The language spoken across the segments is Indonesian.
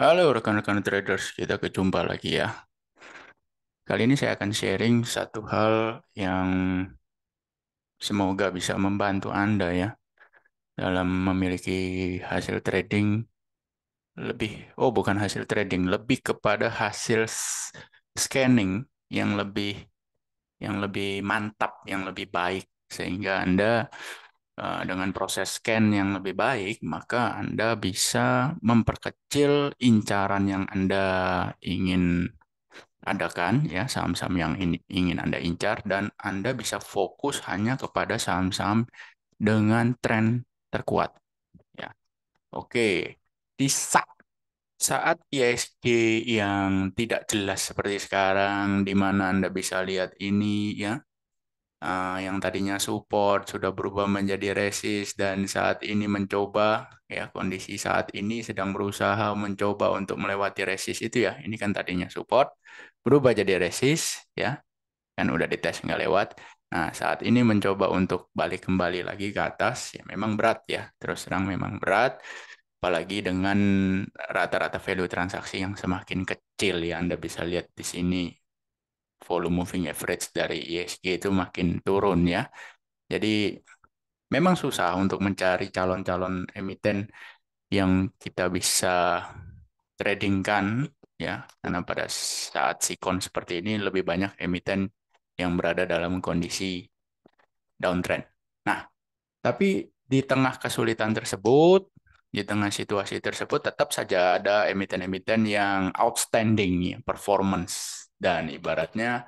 Halo rekan-rekan traders, kita kejumpa lagi ya. Kali ini saya akan sharing satu hal yang semoga bisa membantu Anda ya dalam memiliki hasil trading lebih, bukan hasil trading, lebih kepada hasil scanning yang lebih mantap, yang lebih baik sehingga Anda dengan proses scan yang lebih baik, maka Anda bisa memperkecil incaran yang Anda ingin adakan ya saham-saham yang ini ingin Anda incar dan Anda bisa fokus hanya kepada saham-saham dengan tren terkuat ya. Oke. Di saat ISG yang tidak jelas seperti sekarang di mana Anda bisa lihat ini ya, yang tadinya support sudah berubah menjadi resist dan saat ini mencoba ya, kondisi saat ini sedang berusaha mencoba untuk melewati resist itu ya. Ini kan tadinya support berubah jadi resist ya, kan udah dites nggak lewat. Nah, saat ini mencoba untuk balik kembali lagi ke atas, ya memang berat ya, terus terang memang berat, apalagi dengan rata-rata value transaksi yang semakin kecil ya, Anda bisa lihat di sini, volume moving average dari ISG itu makin turun ya. Jadi memang susah untuk mencari calon-calon emiten yang kita bisa tradingkan ya, karena pada saat sikon seperti ini lebih banyak emiten yang berada dalam kondisi downtrend. Nah, tapi di tengah kesulitan tersebut, di tengah situasi tersebut tetap saja ada emiten-emiten yang outstanding ya, performance dan ibaratnya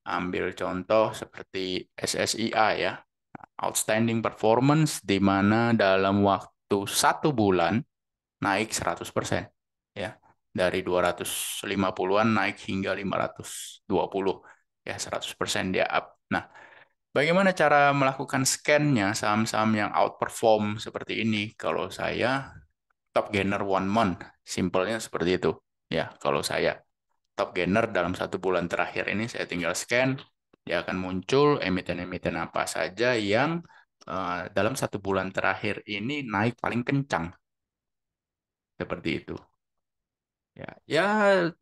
ambil contoh seperti SSIA ya, outstanding performance di mana dalam waktu 1 bulan naik 100% ya. Dari 250-an naik hingga 520 ya, 100% dia up. Nah, bagaimana cara melakukan scan-nya saham-saham yang outperform seperti ini? Kalau saya top gainer 1 month, simpelnya seperti itu. Ya, kalau saya top gainer dalam 1 bulan terakhir ini saya tinggal scan, dia akan muncul emiten-emiten apa saja yang dalam 1 bulan terakhir ini naik paling kencang, seperti itu. Ya, ya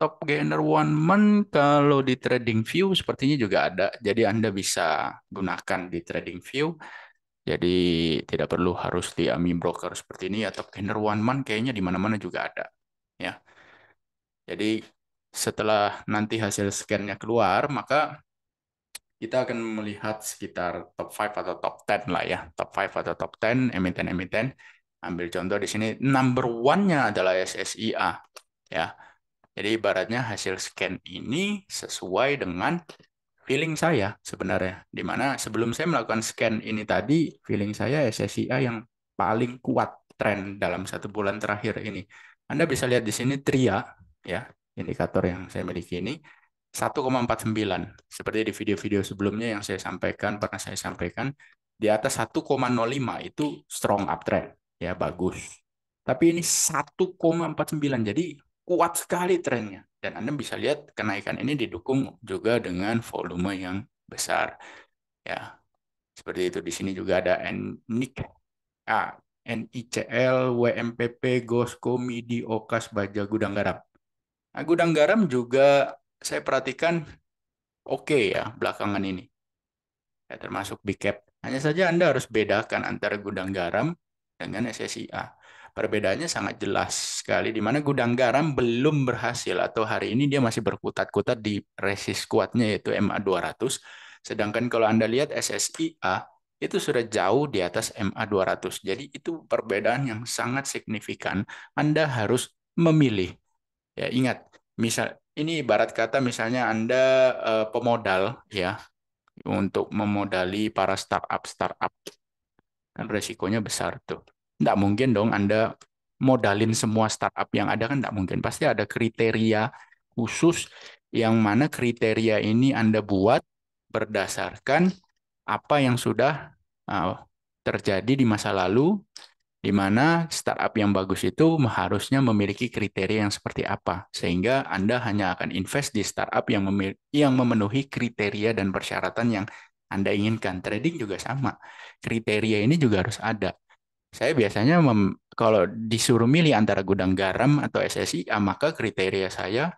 top gainer 1 month kalau di TradingView sepertinya juga ada. Jadi Anda bisa gunakan di TradingView. Jadi tidak perlu harus di AMI Broker seperti ini ya. Top gainer 1 month kayaknya di mana-mana juga ada. Ya, jadi setelah nanti hasil scan-nya keluar, maka kita akan melihat sekitar top 5 atau top 10 lah ya. Top 5 atau top 10 emiten-emiten. Ambil contoh di sini, number one-nya adalah SSIA. Ya, jadi ibaratnya hasil scan ini sesuai dengan feeling saya sebenarnya. Di mana sebelum saya melakukan scan ini tadi, feeling saya SSIA yang paling kuat tren dalam 1 bulan terakhir ini. Anda bisa lihat di sini TRIA, ya, indikator yang saya miliki ini, 1,49. Seperti di video-video sebelumnya yang saya sampaikan, pernah saya sampaikan, di atas 1,05 itu strong uptrend, ya, bagus. Tapi ini 1,49, jadi kuat sekali trennya. Dan Anda bisa lihat kenaikan ini didukung juga dengan volume yang besar. Ya, seperti itu. Di sini juga ada ah, NICL, WMPP, Gosco, MIDI, Okas, Baja, Gudang Garam. Nah, Gudang Garam juga saya perhatikan oke ya belakangan ini. Ya, termasuk big cap. Hanya saja Anda harus bedakan antara Gudang Garam dengan SSIA. Perbedaannya sangat jelas sekali, di mana Gudang Garam belum berhasil atau hari ini dia masih berkutat-kutat di resist kuatnya yaitu MA 200. Sedangkan kalau Anda lihat SSIA itu sudah jauh di atas MA 200. Jadi itu perbedaan yang sangat signifikan. Anda harus memilih. Ya, ingat, misal ini ibarat kata misalnya Anda pemodal ya, untuk memodali para startup-startup. Kan resikonya besar tuh. Nggak mungkin dong Anda modalin semua startup yang ada, kan nggak mungkin. Pasti ada kriteria khusus yang mana kriteria ini Anda buat berdasarkan apa yang sudah uh, terjadi di masa lalu, di mana startup yang bagus itu harusnya memiliki kriteria yang seperti apa, sehingga Anda hanya akan invest di startup yang memenuhi kriteria dan persyaratan yang Anda inginkan. Trading juga sama, kriteria ini juga harus ada. Saya biasanya kalau disuruh milih antara gudang garam atau SSIA, maka kriteria saya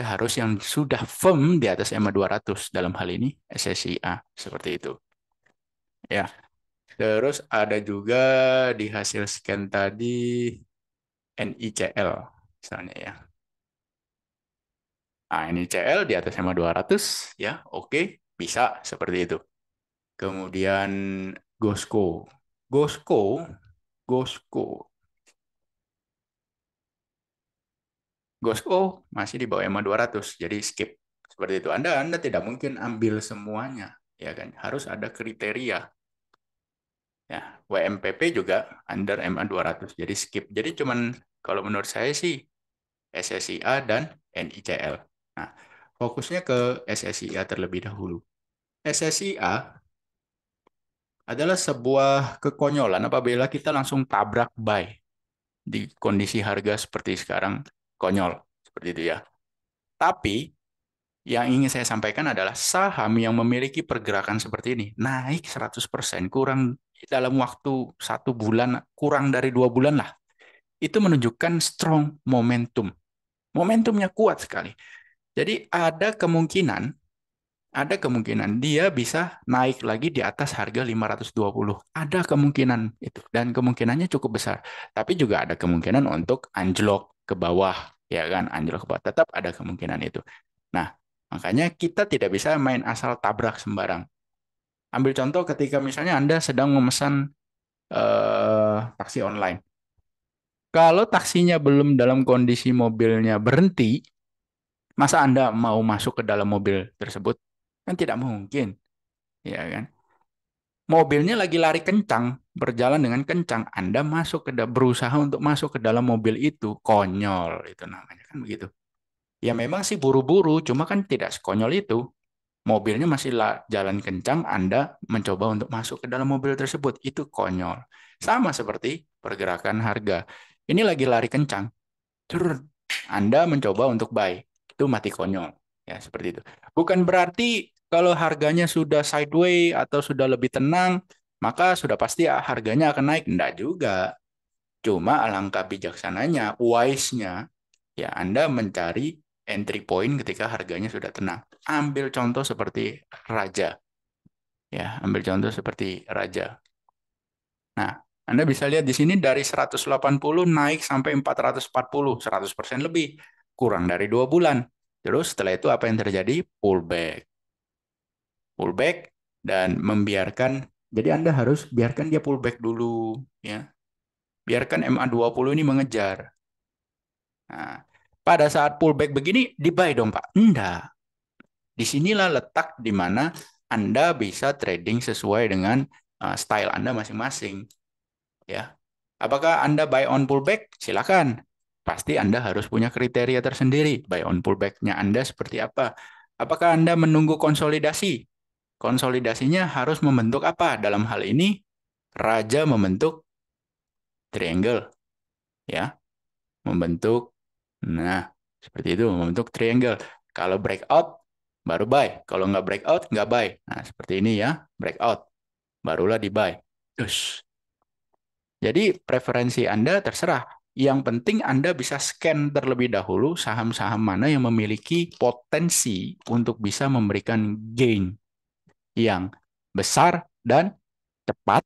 harus yang sudah firm di atas EMA 200 dalam hal ini SSIA seperti itu. Ya, terus ada juga di hasil scan tadi NICL misalnya ya. Nah, NICL di atas EMA 200 ya, oke, bisa seperti itu. Kemudian GOSCO. GOSCO, GOSCO, GOSCO masih di bawah EMA 200, jadi skip. Seperti itu. Anda tidak mungkin ambil semuanya, ya kan? Harus ada kriteria. Ya, WMPP juga under MA 200, jadi skip. Jadi cuman kalau menurut saya sih SSIA dan NICL. Nah, fokusnya ke SSIA terlebih dahulu. SSIA adalah sebuah kekonyolan apabila kita langsung tabrak buy di kondisi harga seperti sekarang, konyol seperti itu ya. Tapi yang ingin saya sampaikan adalah saham yang memiliki pergerakan seperti ini, naik 100%, kurang dalam waktu 1 bulan, kurang dari 2 bulan lah. Itu menunjukkan strong momentum. Momentumnya kuat sekali. Jadi ada kemungkinan dia bisa naik lagi di atas harga 520. Ada kemungkinan itu dan kemungkinannya cukup besar. Tapi juga ada kemungkinan untuk anjlok ke bawah, ya kan? Anjlok ke bawah tetap ada kemungkinan itu. Nah, makanya kita tidak bisa main asal tabrak sembarang. Ambil contoh ketika misalnya Anda sedang memesan taksi online. Kalau taksinya belum dalam kondisi mobilnya berhenti, masa Anda mau masuk ke dalam mobil tersebut? Kan tidak mungkin, ya kan? Mobilnya lagi lari kencang, berjalan dengan kencang. Anda berusaha untuk masuk ke dalam mobil itu, konyol itu namanya kan begitu. Ya memang sih buru-buru, cuma kan tidak sekonyol itu. Mobilnya masih jalan kencang, Anda mencoba untuk masuk ke dalam mobil tersebut, itu konyol. Sama seperti pergerakan harga. Ini lagi lari kencang, Cerut. Anda mencoba untuk buy, itu mati konyol. Ya, seperti itu. Bukan berarti kalau harganya sudah sideways atau sudah lebih tenang, maka sudah pasti harganya akan naik. Enggak juga. Cuma alangkah bijaksananya, wise-nya, ya Anda mencari entry point ketika harganya sudah tenang. Ambil contoh seperti Raja. Ya, ambil contoh seperti Raja. Nah, Anda bisa lihat di sini dari 180 naik sampai 440, 100% lebih. Kurang dari 2 bulan. Terus setelah itu apa yang terjadi? Pullback. Pullback dan membiarkan, jadi Anda harus biarkan dia pullback dulu. Ya. Biarkan MA20 ini mengejar. Nah, pada saat pullback begini, di-buy dong Pak. Enggak. Disinilah letak di mana Anda bisa trading sesuai dengan style Anda masing-masing. Ya. Apakah Anda buy on pullback? Silakan. Pasti Anda harus punya kriteria tersendiri. Buy on pullback-nya Anda seperti apa? Apakah Anda menunggu konsolidasi? Konsolidasinya harus membentuk apa? Dalam hal ini, Raja membentuk triangle. Ya, membentuk, nah, seperti itu, membentuk triangle. Kalau breakout, baru buy. Kalau nggak breakout, nggak buy. Nah, seperti ini ya, breakout. Barulah di buy. Terus, jadi preferensi Anda terserah. Yang penting Anda bisa scan terlebih dahulu saham-saham mana yang memiliki potensi untuk bisa memberikan gain yang besar dan cepat.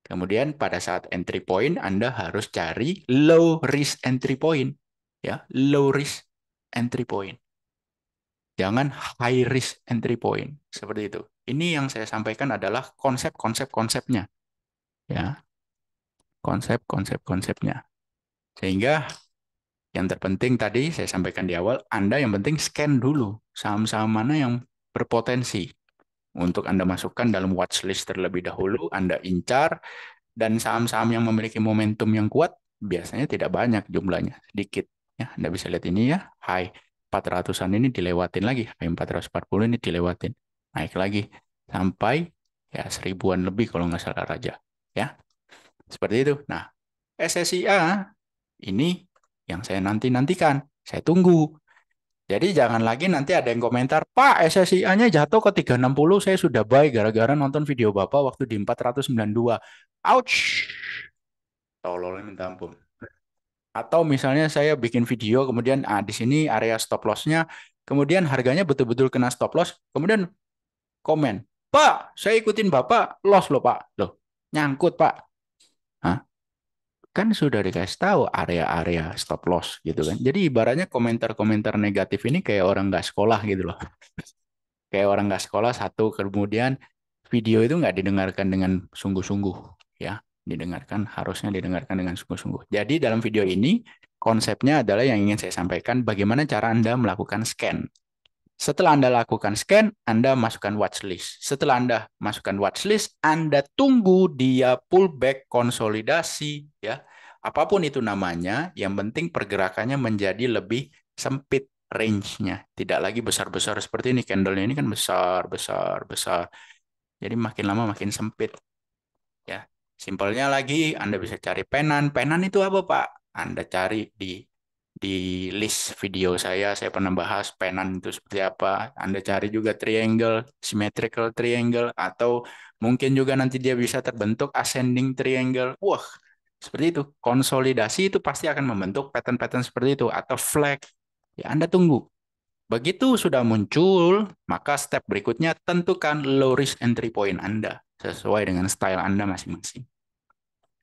Kemudian pada saat entry point Anda harus cari low risk entry point. Ya, low risk entry point. Jangan high risk entry point. Seperti itu. Ini yang saya sampaikan adalah konsep-konsepnya. Ya, konsep-konsepnya. Sehingga yang terpenting tadi saya sampaikan di awal, Anda yang penting scan dulu saham-saham mana yang berpotensi untuk Anda masukkan dalam watchlist terlebih dahulu, Anda incar, dan saham-saham yang memiliki momentum yang kuat biasanya tidak banyak jumlahnya, sedikit. Ya, Anda bisa lihat ini ya, high 400-an ini dilewatin lagi, high 440 ini dilewatin, naik lagi sampai ya 1000-an lebih kalau nggak salah Raja. Ya, seperti itu. Nah, SSIA ini yang saya nanti-nantikan. Saya tunggu. Jadi jangan lagi nanti ada yang komentar, Pak, SSIA-nya jatuh ke 360, saya sudah buy gara-gara nonton video Bapak waktu di 492. Ouch! Tolol minta ampun. Atau misalnya saya bikin video, kemudian di sini area stop loss-nya, kemudian harganya betul-betul kena stop loss, kemudian komen, Pak, saya ikutin Bapak, loss loh Pak. Loh, nyangkut Pak. Hah? Kan sudah dikasih tahu area-area stop loss gitu kan. Jadi ibaratnya komentar-komentar negatif ini kayak orang nggak sekolah gitu loh. Kayak orang nggak sekolah satu, kemudian video itu nggak didengarkan dengan sungguh-sungguh ya. Harusnya didengarkan dengan sungguh-sungguh. Jadi dalam video ini konsepnya adalah yang ingin saya sampaikan bagaimana cara Anda melakukan scan. Setelah Anda lakukan scan, Anda masukkan watchlist. Setelah Anda masukkan watchlist, Anda tunggu dia pullback konsolidasi ya. Apapun itu namanya, yang penting pergerakannya menjadi lebih sempit range-nya. Tidak lagi besar-besar seperti ini. Candle-nya ini kan besar, besar, besar. Jadi makin lama makin sempit ya. Simpelnya lagi Anda bisa cari penan. Penan itu apa, Pak? Anda cari di list video saya pernah bahas penan itu seperti apa. Anda cari juga triangle, symmetrical triangle, atau mungkin juga nanti dia bisa terbentuk ascending triangle. Wah, seperti itu. Konsolidasi itu pasti akan membentuk pattern-pattern seperti itu, atau flag. Ya, Anda tunggu. Begitu sudah muncul, maka step berikutnya tentukan low risk entry point Anda sesuai dengan style Anda masing-masing.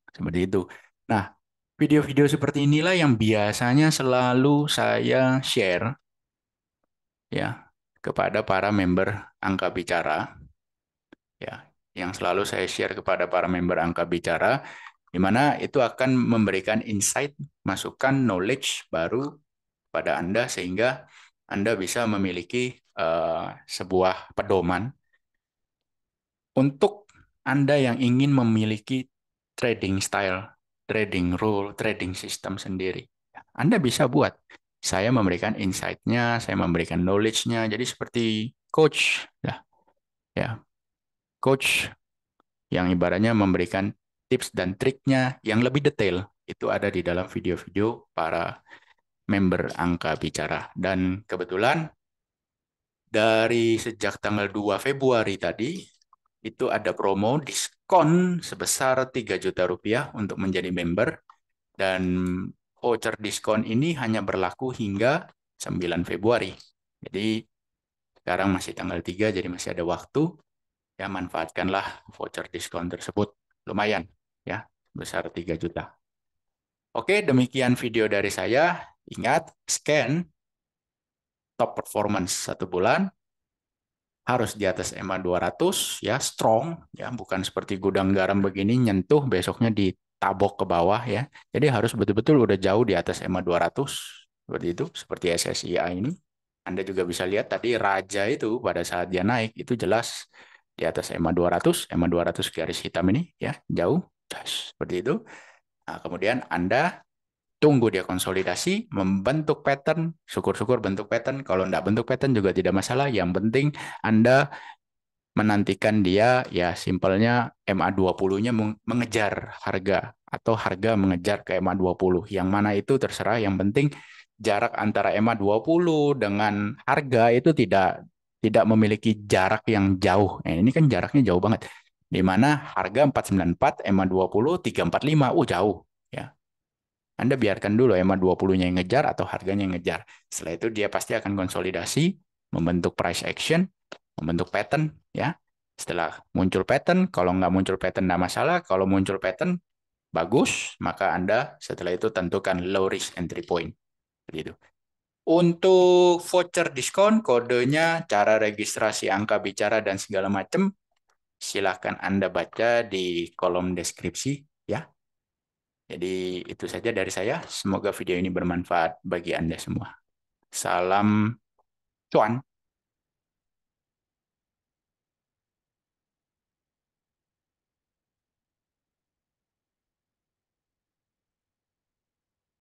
Seperti itu. Nah, video-video seperti inilah yang biasanya selalu saya share ya kepada para member angka bicara ya, yang selalu saya share kepada para member angka bicara di mana itu akan memberikan insight, masukan, knowledge baru pada Anda sehingga Anda bisa memiliki sebuah pedoman untuk Anda yang ingin memiliki trading style, trading rule, trading system sendiri. Anda bisa buat. Saya memberikan insight-nya, saya memberikan knowledge-nya. Jadi seperti coach, ya, coach yang ibaratnya memberikan tips dan triknya yang lebih detail. Itu ada di dalam video-video para member angka bicara. Dan kebetulan dari sejak tanggal 2 Februari tadi, itu ada promo diskon sebesar 3 juta rupiah untuk menjadi member. Dan voucher diskon ini hanya berlaku hingga 9 Februari. Jadi sekarang masih tanggal 3, jadi masih ada waktu. Ya, manfaatkanlah voucher diskon tersebut. Lumayan, ya, besar 3 juta. Oke, demikian video dari saya. Ingat, scan top performance 1 bulan harus di atas EMA 200 ya, strong ya, bukan seperti gudang garam begini nyentuh besoknya ditabok ke bawah ya. Jadi harus betul-betul udah jauh di atas EMA 200 seperti itu, seperti SSIA ini. Anda juga bisa lihat tadi raja itu pada saat dia naik itu jelas di atas EMA 200, EMA 200 garis hitam ini ya, jauh. Seperti itu. Nah, kemudian Anda tunggu dia konsolidasi, membentuk pattern, syukur-syukur bentuk pattern. Kalau tidak bentuk pattern juga tidak masalah. Yang penting Anda menantikan dia, ya simpelnya MA20-nya mengejar harga, atau harga mengejar ke MA20. Yang mana itu terserah, yang penting jarak antara MA20 dengan harga itu tidak tidak memiliki jarak yang jauh. Ini kan jaraknya jauh banget. Di mana harga 494, MA20 345, jauh ya. Anda biarkan dulu EMA 20-nya yang ngejar atau harganya yang ngejar. Setelah itu dia pasti akan konsolidasi, membentuk price action, membentuk pattern. Ya. Setelah muncul pattern, kalau nggak muncul pattern nggak masalah. Kalau muncul pattern, bagus. Maka Anda setelah itu tentukan low risk entry point. Begitu. Untuk voucher diskon, kodenya, cara registrasi angka bicara, dan segala macam, silahkan Anda baca di kolom deskripsi. Ya. Jadi itu saja dari saya. Semoga video ini bermanfaat bagi Anda semua. Salam cuan.